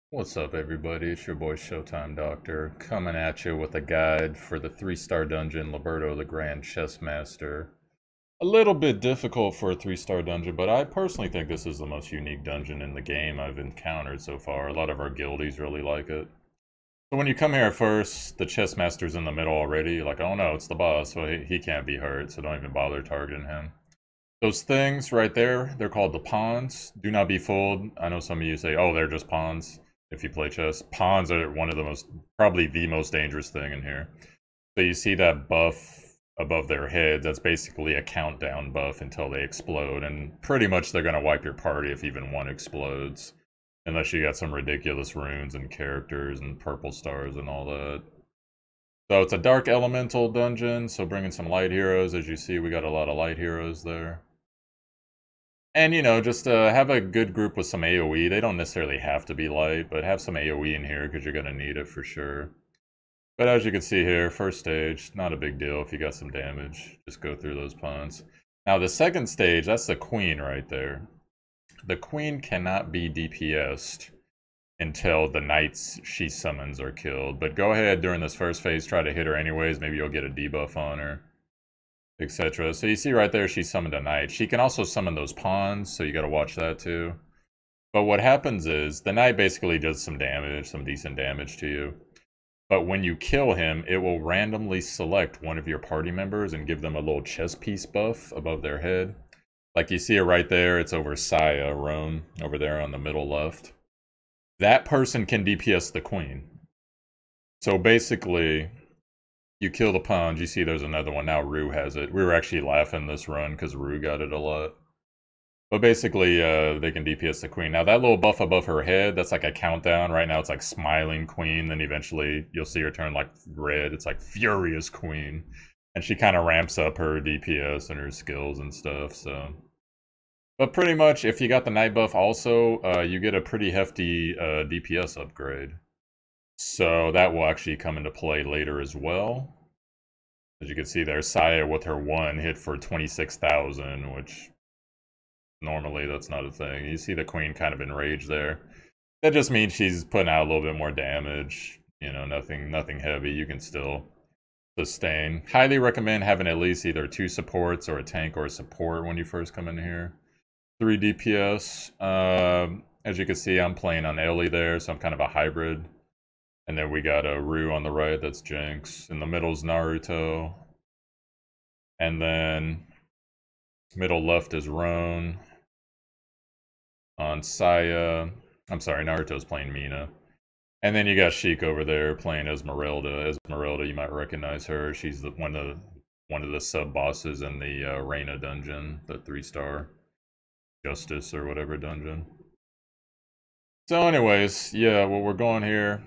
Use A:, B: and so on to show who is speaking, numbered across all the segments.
A: What's up, everybody? It's your boy Showtimedr coming at you with a guide for the 3-star dungeon, Liberto the Grand Chess Master. A little bit difficult for a 3-star dungeon, but I personally think this is the most unique dungeon in the game I've encountered so far. A lot of our guildies really like it. So when you come here at first, the chess master's in the middle already. You're like, oh no, it's the boss, so he can't be hurt, so don't even bother targeting him. Those things right there, they're called the pawns. Do not be fooled. I know some of you say, oh, they're just pawns if you play chess. Pawns are one of the most, probably the most dangerous thing in here. So you see that buff above their heads, that's basically a countdown buff until they explode. And pretty much they're going to wipe your party if even one explodes. Unless you got some ridiculous runes and characters and purple stars and all that. So it's a dark elemental dungeon, so bringing some light heroes. As you see, we got a lot of light heroes there. And, just have a good group with some AoE. They don't necessarily have to be light, but have some AoE in here because you're going to need it for sure. But as you can see here, first stage, not a big deal if you got some damage. Just go through those pawns. Now the second stage, that's the queen right there. The queen cannot be DPS'd until the knights she summons are killed. But go ahead during this first phase, try to hit her anyways. Maybe you'll get a debuff on her, etc. So you see right there, she summoned a knight. She can also summon those pawns, so you got to watch that too. But what happens is, the knight basically does some damage, some decent damage to you. But when you kill him, it will randomly select one of your party members and give them a little chess piece buff above their head. Like you see it right there, it's over Saya, Rome, over there on the middle left. That person can DPS the queen. So basically, you kill the pawns, you see there's another one. Now Rue has it. We were actually laughing this run because Rue got it a lot. But basically, they can DPS the queen. Now that little buff above her head, that's like a countdown. Right now it's like smiling queen, then eventually you'll see her turn like red. It's like furious queen. And she kind of ramps up her DPS and her skills and stuff, so. But pretty much, if you got the knight buff also, you get a pretty hefty DPS upgrade. So that will actually come into play later as well. As you can see there, Saya with her 1 hit for 26,000, which normally that's not a thing. You see the queen kind of enraged there. That just means she's putting out a little bit more damage. Nothing heavy. You can still sustain. Highly recommend having at least either 2 supports or a tank or a support when you first come in here. 3 DPS. As you can see, I'm playing on Ellie there, so I'm kind of a hybrid. And then we got a Rue on the right, that's Jinx. In the middle is Naruto. And then middle left is Roan. On Saya, I'm sorry, Naruto's playing Mina. And then you got Sheik over there playing Esmeralda. Esmeralda, you might recognize her. She's one of the sub-bosses in the Reina dungeon, the 3-star Justice or whatever dungeon. So anyways, yeah, well, we're going here.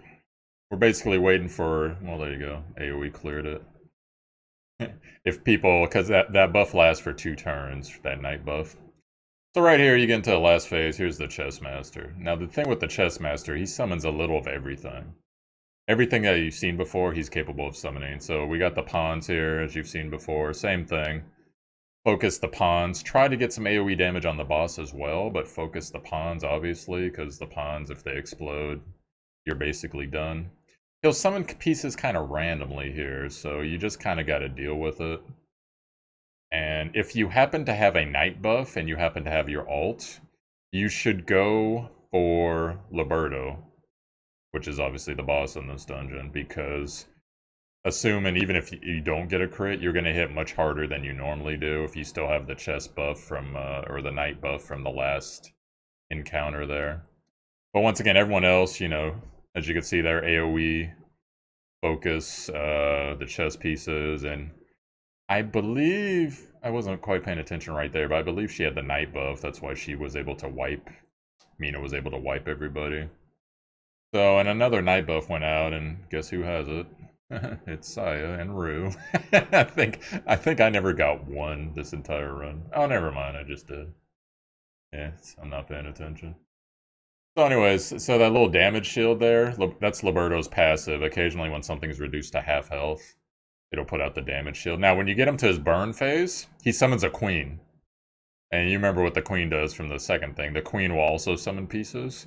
A: We're basically waiting for, well, there you go. AoE cleared it. If people, because that buff lasts for 2 turns, that night buff. So right here, you get into the last phase. Here's the Chess Master. Now, the thing with the Chess Master, he summons a little of everything. Everything that you've seen before, he's capable of summoning. So we got the pawns here, as you've seen before. Same thing. Focus the pawns. Try to get some AoE damage on the boss as well, but focus the pawns, obviously, because the pawns, if they explode, you're basically done. He'll summon pieces kind of randomly here, so you just kind of got to deal with it. And if you happen to have a knight buff and you happen to have your ult, you should go for Liberto, which is obviously the boss in this dungeon, because assuming even if you don't get a crit, you're going to hit much harder than you normally do if you still have the chess buff from, or the knight buff from the last encounter there. But once again, everyone else, as you can see there, AoE, focus, the chess pieces, and I believe, I wasn't quite paying attention right there, but I believe she had the knight buff. That's why she was able to wipe, Mina was able to wipe everybody. So, and another knight buff went out, and guess who has it? It's Saya and Rue. I think I never got 1 this entire run. Oh, never mind, I just did. Yeah, I'm not paying attention. So anyways, so that little damage shield there, that's Liberto's passive. Occasionally when something's reduced to half health, it'll put out the damage shield. Now when you get him to his burn phase, he summons a queen. And you remember what the queen does from the second thing. The queen will also summon pieces.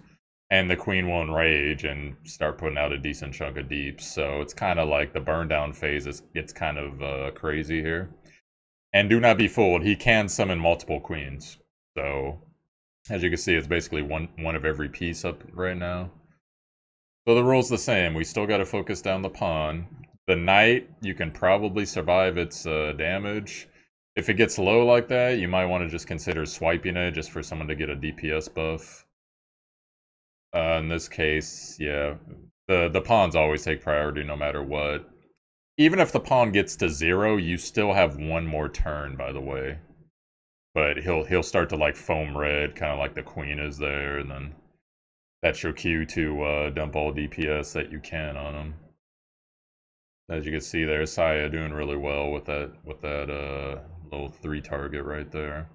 A: And the queen will enrage and start putting out a decent chunk of deeps. So it's kind of like the burn down phase gets kind of crazy here. And do not be fooled, he can summon multiple queens. So as you can see, it's basically one of every piece up right now. So the rule's the same. We still got to focus down the pawn. The knight, you can probably survive its damage. If it gets low like that, you might want to just consider swiping it just for someone to get a DPS buff. In this case, yeah, the pawns always take priority no matter what. Even if the pawn gets to 0, you still have one more turn, by the way. But he'll start to like foam red, kind of like the queen is there, and then that's your cue to dump all DPS that you can on him. As you can see there, Saya doing really well with that little 3 target right there.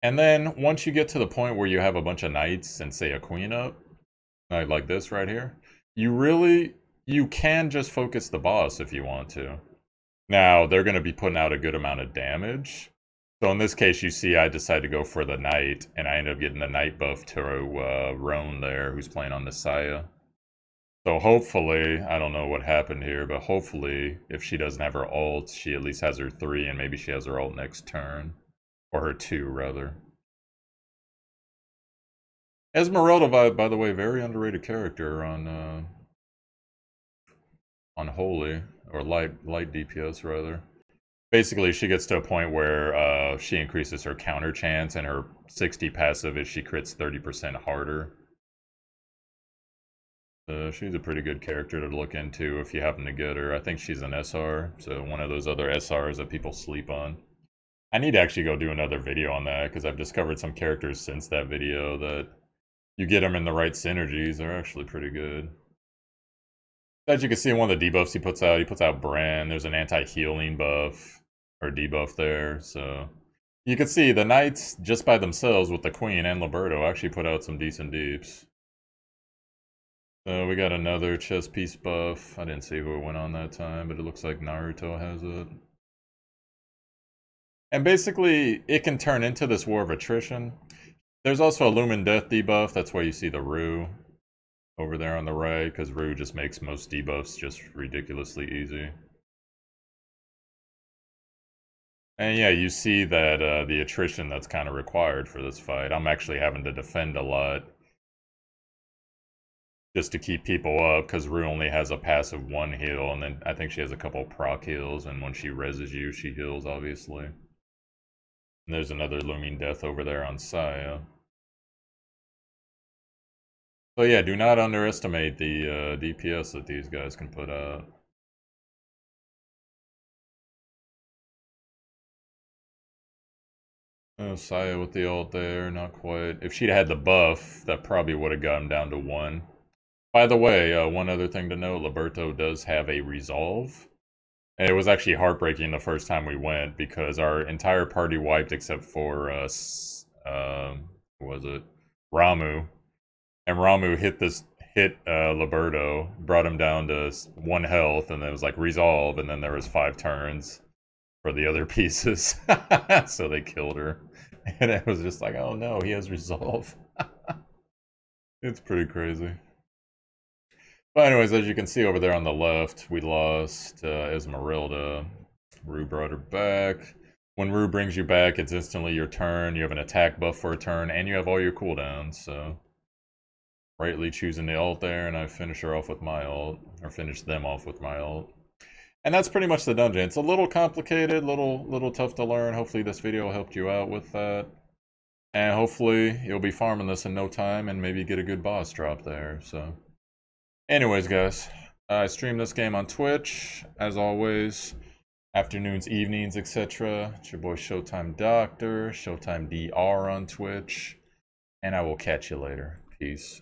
A: And then once you get to the point where you have a bunch of knights and say a queen up, like this right here, you can just focus the boss if you want to. Now, they're going to be putting out a good amount of damage. So in this case, you see I decided to go for the knight, and I ended up getting the knight buff to Roan there, who's playing on the Saya. So hopefully, I don't know what happened here, but hopefully, if she doesn't have her ult, she at least has her 3, and maybe she has her ult next turn. Or her 2, rather. Esmeralda, by the way, very underrated character on Holy, or light DPS, rather. Basically, she gets to a point where she increases her counter chance, and her 60 passive is she crits 30% harder. She's a pretty good character to look into if you happen to get her. I think she's an SR, so one of those other SRs that people sleep on. I need to actually go do another video on that, because I've discovered some characters since that video that you get them in the right synergies, they're actually pretty good. As you can see in one of the debuffs he puts out Bran. There's an anti-healing buff, or debuff there, so... You can see the knights, just by themselves with the queen and Liberto, actually put out some decent deeps. So we got another chess piece buff. I didn't see who it went on that time, but it looks like Naruto has it. And basically, it can turn into this war of attrition. There's also a Lumen Death debuff. That's why you see the Rue over there on the right, because Rue just makes most debuffs just ridiculously easy. And yeah, you see that the attrition that's kind of required for this fight. I'm actually having to defend a lot just to keep people up, because Rue only has a passive 1 heal, and then I think she has a couple proc heals, and when she reses you, she heals, obviously. And there's another Looming Death over there on Saya. So yeah, do not underestimate the DPS that these guys can put out. Oh, Saya with the ult there, not quite. If she'd had the buff, that probably would have got him down to 1. By the way, one other thing to note, Liberto does have a resolve. And it was actually heartbreaking the first time we went, because our entire party wiped except for, who was it? Ramu. And Ramu hit Liberto, brought him down to 1 health, and it was like resolve, and then there was 5 turns for the other pieces. So they killed her. And it was just like, oh no, he has resolve. It's pretty crazy. But anyways, as you can see over there on the left, we lost Esmeralda. Rue brought her back. When Rue brings you back, it's instantly your turn. You have an attack buff for a turn, and you have all your cooldowns, so... Rightly choosing the ult there, and I finish her off with my ult, or finish them off with my ult. And that's pretty much the dungeon. It's a little complicated, little tough to learn. Hopefully this video helped you out with that. And hopefully you'll be farming this in no time and maybe get a good boss drop there, so... Anyways, guys, I stream this game on Twitch, as always, afternoons, evenings, etc. It's your boy Showtime Doctor, Showtime DR on Twitch, and I will catch you later. Peace.